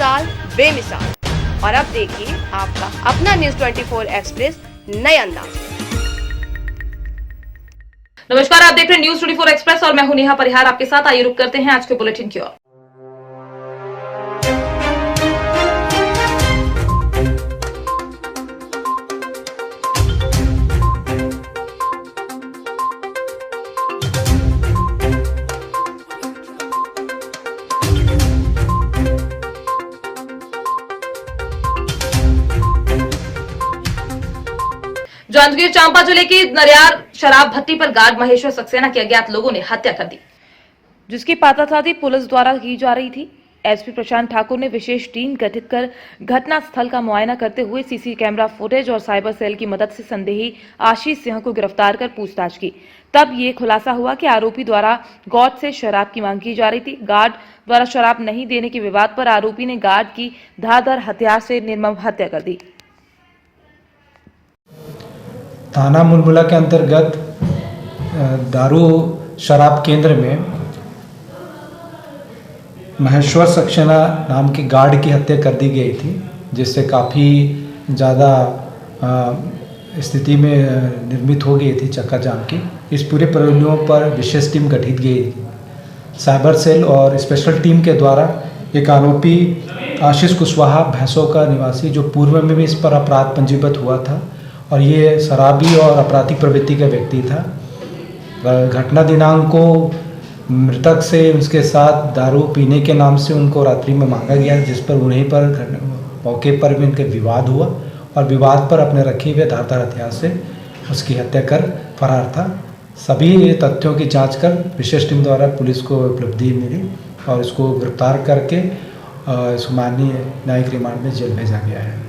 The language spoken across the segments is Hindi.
मिसाल बेमिसाल। और अब देखिए आपका अपना न्यूज़ 24 एक्सप्रेस नए अंदाज में। नमस्कार, आप देख रहे हैं न्यूज़ 24 एक्सप्रेस और मैं हूं नेहा परिहार आपके साथ। आइए रुक करते हैं आज के बुलेटिन की ओर। जांजगीर चांपा जिले की नरियार शराब भट्टी पर गार्ड महेश्वर सक्सेना के अज्ञात लोगों ने हत्या कर दी, जिसकी पतासाजी पुलिस द्वारा की जा रही थी। एसपी प्रशांत ठाकुर ने विशेष टीम गठित कर घटना स्थल का मुआयना करते हुए सीसी कैमरा फुटेज और साइबर सेल की मदद से संदेही आशीष सिंह को गिरफ्तार कर पूछताछ की। तब ये खुलासा हुआ कि आरोपी द्वारा गार्ड से शराब की मांग की जा रही थी। गार्ड द्वारा शराब नहीं देने के विवाद पर आरोपी ने गार्ड की धारदार हथियार से निर्मम हत्या कर दी। थाना मुलमुला के अंतर्गत दारू शराब केंद्र में महेश्वर सक्सेना नाम के गार्ड की हत्या कर दी गई थी, जिससे काफ़ी ज़्यादा स्थिति में निर्मित हो गई थी चक्का जाम की। इस पूरे पहलुओं पर विशेष टीम गठित गई। साइबर सेल और स्पेशल टीम के द्वारा एक आरोपी आशीष कुशवाहा भैंसों का निवासी, जो पूर्व में भी इस पर अपराध पंजीबद्ध हुआ था और ये शराबी और आपराधिक प्रवृत्ति का व्यक्ति था। घटना दिनांक को मृतक से उसके साथ दारू पीने के नाम से उनको रात्रि में मांगा गया, जिस पर उन्हीं पर मौके पर भी उनके विवाद हुआ और विवाद पर अपने रखे हुए धारदार हथियार से उसकी हत्या कर फरार था। सभी तथ्यों की जांच कर विशेष टीम द्वारा पुलिस को उपलब्धि मिली और इसको गिरफ्तार करके इसको माननीय न्यायिक रिमांड में जेल भेजा गया है।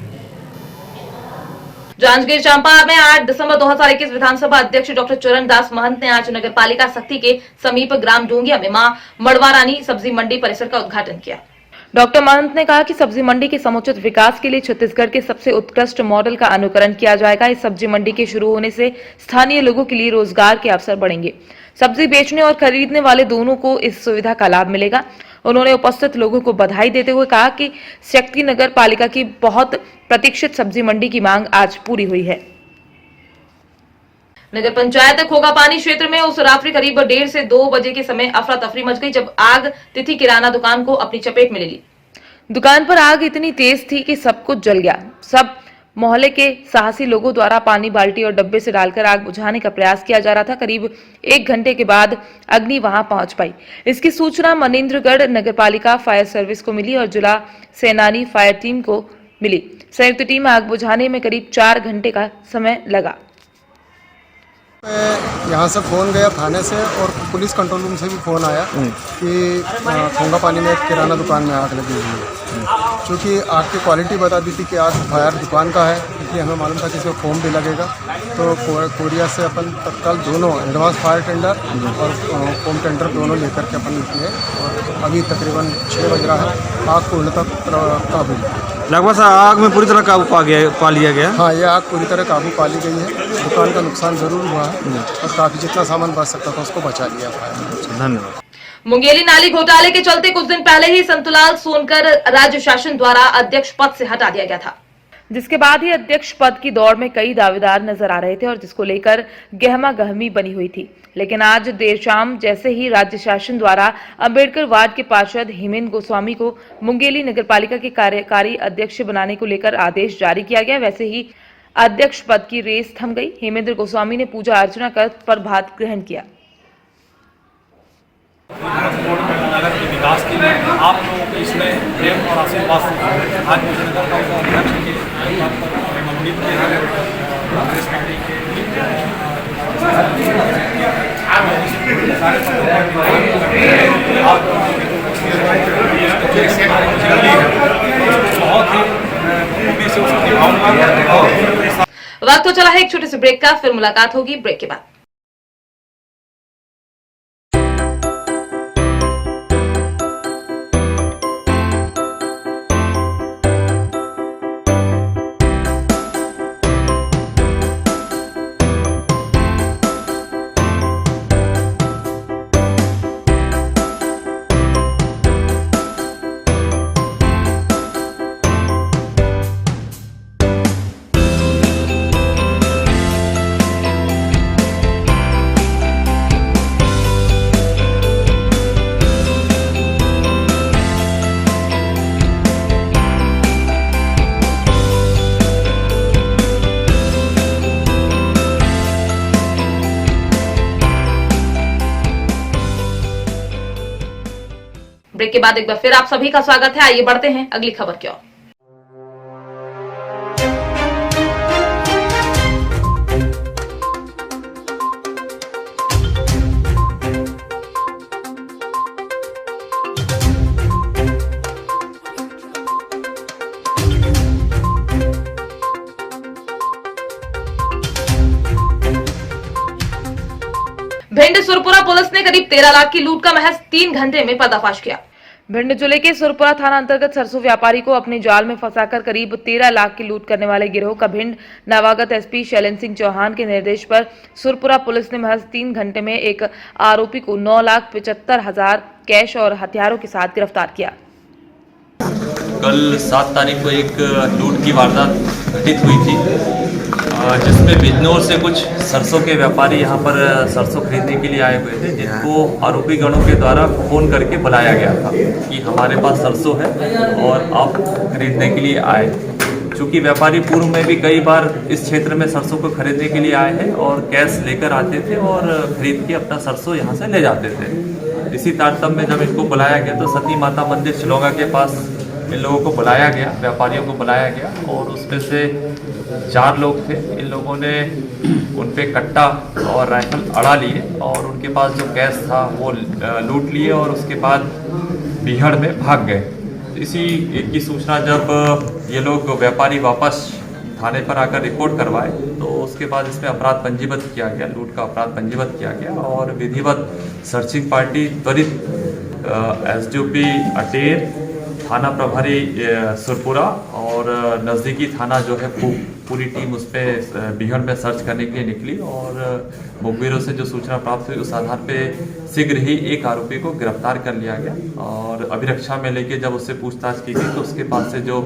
जांजगीर चांपा में 8 दिसंबर 2021 विधानसभा अध्यक्ष डॉक्टर चरणदास महंत ने आज नगरपालिका सख्ती के समीप ग्राम डोंगिया में मां मड़वारानी सब्जी मंडी परिसर का उद्घाटन किया। डॉक्टर महंत ने कहा कि सब्जी मंडी के समुचित विकास के लिए छत्तीसगढ़ के सबसे उत्कृष्ट मॉडल का अनुकरण किया जाएगा। इस सब्जी मंडी के शुरू होने से स्थानीय लोगों के लिए रोजगार के अवसर बढ़ेंगे। सब्जी बेचने और खरीदने वाले दोनों को इस सुविधा का लाभ मिलेगा। उन्होंने उपस्थित लोगों को बधाई देते हुए कहा कि शक्ति नगर पालिका की बहुत प्रतीक्षित सब्जी मंडी की मांग आज पूरी हुई है। नगर पंचायत खोगापानी क्षेत्र में उस रात्रि करीब 1:30 से 2 बजे के समय अफरा तफरी मच गई, जब आग तिथि किराना दुकान को अपनी चपेट में ले ली। दुकान पर आग इतनी तेज थी कि सब कुछ जल गया। सब मोहल्ले के साहसी लोगों द्वारा पानी बाल्टी और डब्बे से डालकर आग बुझाने का प्रयास किया जा रहा था। करीब 1 घंटे के बाद अग्नि वहां पहुंच पाई। इसकी सूचना मनेन्द्रगढ़ नगरपालिका फायर सर्विस को मिली और जिला सेनानी फायर टीम को मिली। संयुक्त टीम आग बुझाने में करीब 4 घंटे का समय लगा। यहाँ से फ़ोन गया थाने से और पुलिस कंट्रोल रूम से भी फ़ोन आया कि खोगापानी में एक किराना दुकान में आग लगी हुई है। चूँकि आग की क्वालिटी बता दी थी कि आग फायर दुकान का है, इसलिए हमें मालूम था कि इसमें फोम भी लगेगा। तो कोरिया से अपन तत्काल दोनों एडवांस फायर टेंडर और फोम टेंडर दोनों लेकर के अपन निकले और अभी तकरीबन 6 बज रहा है। आग पूर्णतः काबू, लगभग आग में पूरी तरह काबू पा लिया गया। हाँ, ये आग पूरी तरह काबू पा ली गई है। दुकान का नुकसान जरूर हुआ है और काफ़ी जितना सामान बच सकता था उसको बचा लिया है। धन्यवाद। मुंगेली नाली घोटाले के चलते कुछ दिन पहले ही संतलाल सोनकर राज्य शासन द्वारा अध्यक्ष पद से हटा दिया गया था, जिसके बाद ही अध्यक्ष पद की दौड़ में कई दावेदार नजर आ रहे थे और जिसको लेकर गहमा गहमी बनी हुई थी। लेकिन आज देर शाम जैसे ही राज्य शासन द्वारा अंबेडकर वार्ड के पार्षद हेमेंद्र गोस्वामी को मुंगेली नगरपालिका के कार्यकारी अध्यक्ष बनाने को लेकर आदेश जारी किया गया, वैसे ही अध्यक्ष पद की रेस थम गई। हेमेंद्र गोस्वामी ने पूजा अर्चना कर प्रभात ग्रहण किया। नगर के विकास के लिए आप लोगों के इसमें प्रेम और आशीर्वाद से आज मुझे नगर का अध्यक्ष के मंदिर के कांग्रेस पार्टी के बहुत ही वक्त तो चला है एक छोटे से ब्रेक का, फिर मुलाकात होगी ब्रेक के बाद। ब्रेक के बाद एक बार फिर आप सभी का स्वागत है। आइए बढ़ते हैं अगली खबर की ओर। भिंड सुरपुरा पुलिस ने करीब 13 लाख की लूट का महज 3 घंटे में पर्दाफाश किया। भिंड जिले के सुरपुरा थाना अंतर्गत सरसों व्यापारी को अपने जाल में फंसाकर करीब 13 लाख की लूट करने वाले गिरोह का भिंड नवागत एसपी शैलेंद्र सिंह चौहान के निर्देश पर सुरपुरा पुलिस ने महज 3 घंटे में एक आरोपी को 9,75,000 कैश और हथियारों के साथ गिरफ्तार किया। कल 7 तारीख को एक लूट की वारदात घटित हुई थी, जिसमें बिजनौर से कुछ सरसों के व्यापारी यहाँ पर सरसों खरीदने के लिए आए हुए थे, जिनको आरोपी गणों के द्वारा फ़ोन करके बुलाया गया था कि हमारे पास सरसों है और आप खरीदने के लिए आए। चूँकि व्यापारी पूर्व में भी कई बार इस क्षेत्र में सरसों को खरीदने के लिए आए हैं और कैश लेकर आते थे और खरीद के अपना सरसों यहाँ से ले जाते थे। इसी तारतम्य में जब इनको बुलाया गया तो सती माता मंदिर चिलौगा के पास इन लोगों को बुलाया गया, व्यापारियों को बुलाया गया और उसमें से 4 लोग थे। इन लोगों ने उन पे कट्टा और राइफल अड़ा लिए और उनके पास जो कैश था वो लूट लिए और उसके बाद बीहड़ में भाग गए। इसी की सूचना जब ये लोग व्यापारी वापस थाने पर आकर रिपोर्ट करवाए तो उसके बाद इसमें अपराध पंजीबद्ध किया गया, लूट का अपराध पंजीबद्ध किया गया और विधिवत सर्चिंग पार्टी त्वरित एसडीओपी अटेर, थाना प्रभारी सुरपुरा और नज़दीकी थाना जो है पूरी टीम उस पर बीहड़ में सर्च करने के लिए निकली और मुखबिरों से जो सूचना प्राप्त हुई उस आधार पे शीघ्र ही एक आरोपी को गिरफ्तार कर लिया गया और अभिरक्षा में लेके जब उससे पूछताछ की गई तो उसके पास से जो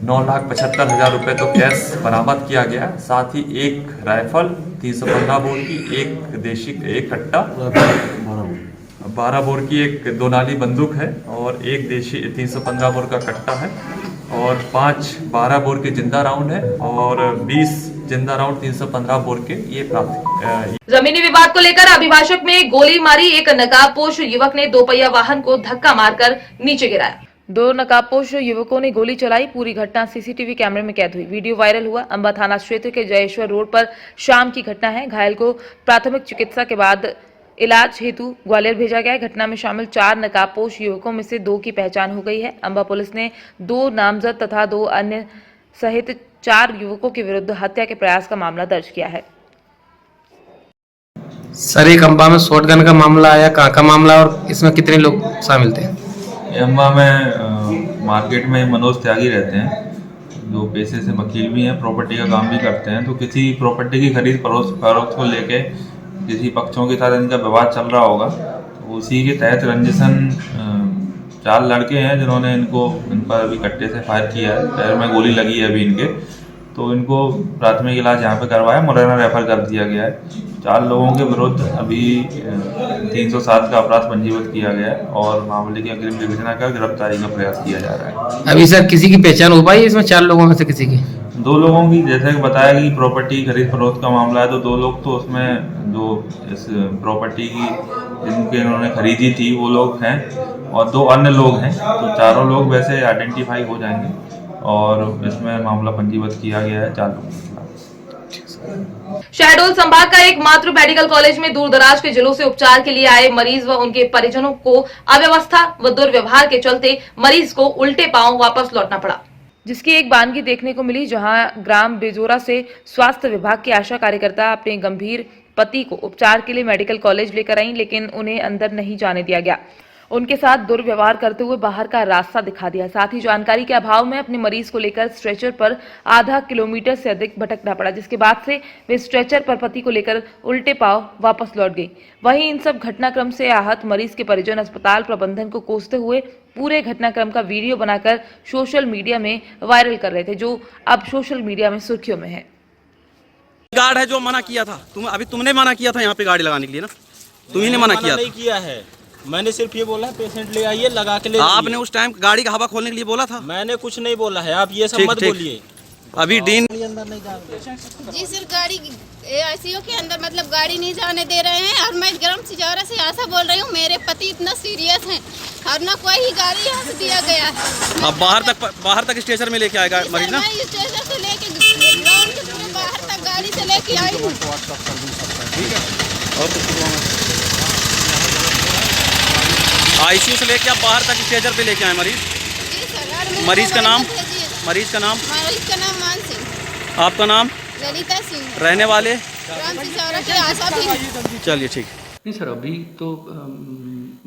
9,75,000 रुपये तो कैश बरामद किया गया। साथ ही एक राइफल 315 बोर की, एक कट्टा 12 बोर की एक 2 नाली बंदूक है और एक देशी 315 बोर का कट्टा है और 5 12 बोर के जिंदा राउंड है और 20 जिंदा राउंड 315 बोर के ये प्राप्त। जमीनी विवाद को लेकर अभिभाषक में गोली मारी एक नकाबपोश युवक ने 2 पहिया वाहन को धक्का मारकर नीचे गिराया। 2 नकाबपोश युवकों ने गोली चलाई। पूरी घटना सीसीटीवी कैमरे में कैद हुई। वीडियो वायरल हुआ। अंबा थाना क्षेत्र के जयेश्वर रोड पर शाम की घटना है। घायल को प्राथमिक चिकित्सा के बाद इलाज हेतु ग्वालियर भेजा गया। घटना में शामिल 4 नकाबपोश युवकों में से 2 की पहचान हो गई है। अंबा पुलिस ने 2 नामजद तथा 2 अन्य सहित 4 युवकों के विरुद्ध हत्या के प्रयास का मामला दर्ज किया है। सर, एक अंबा में शॉटगन का मामला आया, कहाँ का मामला और इसमें कितने लोग शामिल थे? अंबा में मार्केट में मनोज त्यागी रहते हैं, जो पेशे से वकील भी हैं, प्रॉपर्टी का काम भी करते हैं। तो किसी प्रॉपर्टी की खरीद फरोख्त को लेके किसी पक्षों के साथ इनका विवाद चल रहा होगा, तो उसी के तहत रंजिशन 4 लड़के हैं जिन्होंने इन पर अभी कट्टे से फायर किया है। पैर में गोली लगी है अभी इनके, तो इनको प्राथमिक इलाज यहाँ पे करवाया, मुरैना रेफर कर दिया गया है। 4 लोगों के विरुद्ध अभी 307 का अपराध पंजीबद्ध किया गया है और मामले की अग्रिम विवेचना कर गिरफ्तारी का प्रयास किया जा रहा है। अभी सर किसी की पहचान हो पाई इसमें 4 लोगों में से किसी की? 2 लोगों की, जैसे कि बताया कि प्रॉपर्टी खरीद फरोख्त का मामला है, तो 2 लोग तो उसमें जो इस प्रॉपर्टी की जिनके इन्होंने खरीदी थी वो लोग हैं और 2 अन्य लोग हैं। तो चारों लोग वैसे आइडेंटिफाई हो जाएंगे और इसमें मामला पंजीबद्ध किया गया है 4 लोगों के खिलाफ। शहडोल संभाग का एकमात्र मेडिकल कॉलेज में दूर दराज के जिलों से उपचार के लिए आए मरीज व उनके परिजनों को अव्यवस्था व दुर्व्यवहार के चलते मरीज को उल्टे पांव वापस लौटना पड़ा, जिसकी एक बानगी देखने को मिली। जहां ग्राम बेजोरा से स्वास्थ्य विभाग की आशा कार्यकर्ता अपने गंभीर पति को उपचार के लिए मेडिकल कॉलेज लेकर आई, लेकिन उन्हें अंदर नहीं जाने दिया गया। उनके साथ दुर्व्यवहार करते हुए बाहर का रास्ता दिखा दिया। साथ ही जानकारी के अभाव में अपने मरीज को लेकर स्ट्रेचर पर आधा किलोमीटर से अधिक भटकना पड़ा, जिसके बाद से वे स्ट्रेचर पर पति को लेकर उल्टे पांव वापस लौट गई। वहीं इन सब घटनाक्रम से आहत मरीज के परिजन अस्पताल प्रबंधन को कोसते हुए पूरे घटनाक्रम का वीडियो बनाकर सोशल मीडिया में वायरल कर रहे थे, जो अब सोशल मीडिया में सुर्खियों में है। गार्ड है जो मना किया था, तुमने मना किया था यहाँ पे गाड़ी लगाने के लिए ना, तुम्ही ने मना किया नहीं किया है। मैंने सिर्फ ये बोला पेशेंट ले आइए लगा के ले। आपने उस टाइम गाड़ी का हवा खोलने के लिए बोला था। मैंने कुछ नहीं बोला है, आप ये सब मत बोलिए। अभी डीन जी सर, गाड़ी आईसीयू के अंदर मतलब गाड़ी नहीं जाने दे रहे हैं। और मैं ग्राम सिजौरा से आशा बोल रही हूँ, मेरे पति इतना सीरियस हैं और ना कोई ही गाड़ी यहाँ से दिया गया है। अब बाहर तक स्टेशन में लेके आएगा मरीज ना? मैं स्टेशन से लेके ग्राउंड के पूरे बाहर तक गाड़ी से लेके आई हूँ। आईसीयू से लेके आप बाहर तक स्टेशन पे लेके आए मरीज? जी सर। मरीज का नाम? मरीज का नाम मान सिंह। आपका नाम? ललिता सिंह। रहने वाले? ग्राम सिजौरा के आशा भी। चलिए ठीक। नहीं सर, अभी तो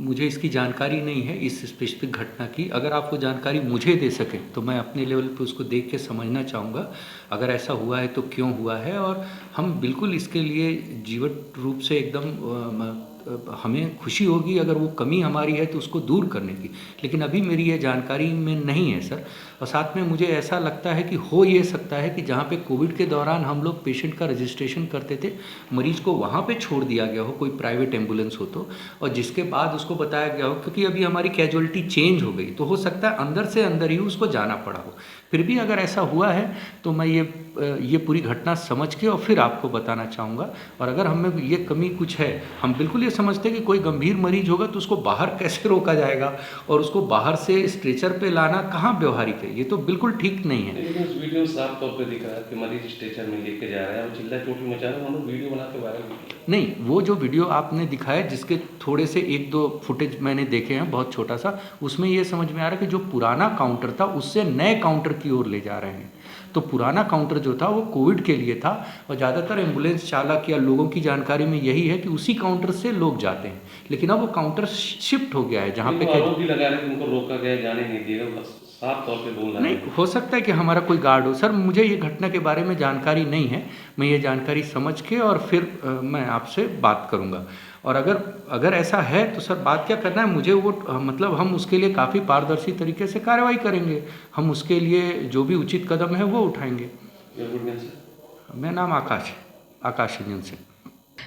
मुझे इसकी जानकारी नहीं है इस स्पेसिफिक घटना की। अगर आपको जानकारी मुझे दे सके तो मैं अपने लेवल पे उसको देख के समझना चाहूँगा अगर ऐसा हुआ है तो क्यों हुआ है, और हम बिल्कुल इसके लिए जीवट रूप से एकदम हमें खुशी होगी अगर वो कमी हमारी है तो उसको दूर करने की, लेकिन अभी मेरी ये जानकारी में नहीं है सर। और साथ में मुझे ऐसा लगता है कि हो ये सकता है कि जहाँ पे कोविड के दौरान हम लोग पेशेंट का रजिस्ट्रेशन करते थे, मरीज को वहाँ पे छोड़ दिया गया हो, कोई प्राइवेट एम्बुलेंस हो तो, और जिसके बाद उसको बताया गया हो, क्योंकि अभी हमारी कैजुअलिटी चेंज हो गई तो हो सकता है अंदर से अंदर ही उसको जाना पड़ा हो। फिर भी अगर ऐसा हुआ है तो मैं ये पूरी घटना समझ के और फिर आपको बताना चाहूँगा। और अगर हमें ये कमी कुछ है, हम बिल्कुल ये समझते हैं कि कोई गंभीर मरीज होगा तो उसको बाहर कैसे रोका जाएगा और उसको बाहर से स्ट्रेचर पे लाना कहाँ व्यवहारिक है, ये तो बिल्कुल ठीक नहीं है। लेकिन उस वीडियो साफ तौर पे दिख रहा है कि मरीज स्ट्रेचर में लेके जा रहा है और चिल्ला चोटी मचा रहा है, उन्होंने वीडियो बना के वायरल। नहीं, वो जो वीडियो आपने दिखाया जिसके थोड़े से 1-2 फुटेज मैंने देखे हैं बहुत छोटा सा, उसमें ये समझ में आ रहा है कि जो पुराना काउंटर था उससे नए काउंटर की ओर ले जा रहे हैं। तो पुराना काउंटर जो था वो कोविड के लिए था और ज़्यादातर एम्बुलेंस चालक या लोगों की जानकारी में यही है कि उसी काउंटर से लोग जाते हैं, लेकिन अब वो काउंटर शिफ्ट हो गया है जहाँ पे आरोप भी लगा रहे हैं कि उनको रोका गया, जाने नहीं दिया, बस साफ तौर पे बोलना नहीं हो सकता है कि हमारा कोई गार्ड हो। सर मुझे ये घटना के बारे में जानकारी नहीं है, मैं ये जानकारी समझ के और फिर मैं आपसे बात करूँगा। और अगर ऐसा है तो सर बात क्या करना है मुझे, वो मतलब हम उसके लिए काफ़ी पारदर्शी तरीके से कार्रवाई करेंगे, हम उसके लिए जो भी उचित कदम है वो उठाएंगे। मेरा नाम आकाश रंजन सिंह।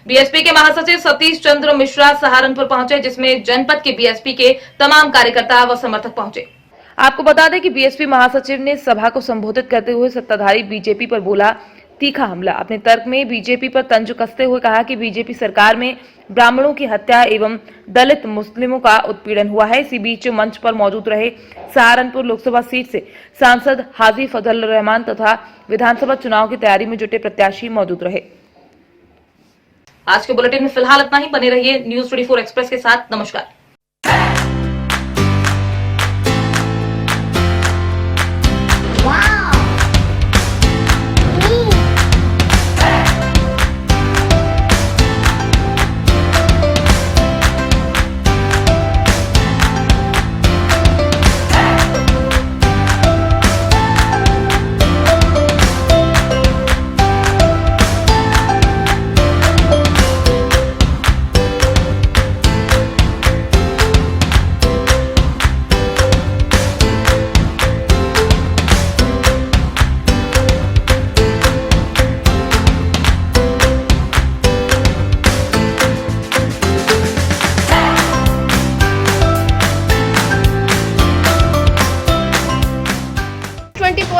बीएसपी के महासचिव सतीश चंद्र मिश्रा सहारनपुर पहुंचे, जिसमें जनपद के बीएसपी के तमाम कार्यकर्ता व समर्थक पहुंचे। आपको बता दें कि बीएसपी महासचिव ने सभा को संबोधित करते हुए सत्ताधारी बीजेपी पर बोला तीखा हमला। अपने तर्क में बीजेपी पर तंज कसते हुए कहा कि बीजेपी सरकार में ब्राह्मणों की हत्या एवं दलित मुस्लिमों का उत्पीड़न हुआ है। इसी बीच मंच पर मौजूद रहे सहारनपुर लोकसभा सीट से सांसद हाजी फजल रहमान तथा विधानसभा चुनाव की तैयारी में जुटे प्रत्याशी मौजूद रहे। आज के बुलेटिन में फिलहाल इतना ही। बने रहिए न्यूज़ 24 एक्सप्रेस के साथ। नमस्कार।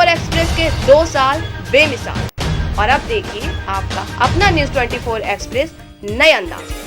एक्सप्रेस के 2 साल बेमिसाल। और अब देखिए आपका अपना न्यूज़ 24 एक्सप्रेस नए अंदाज।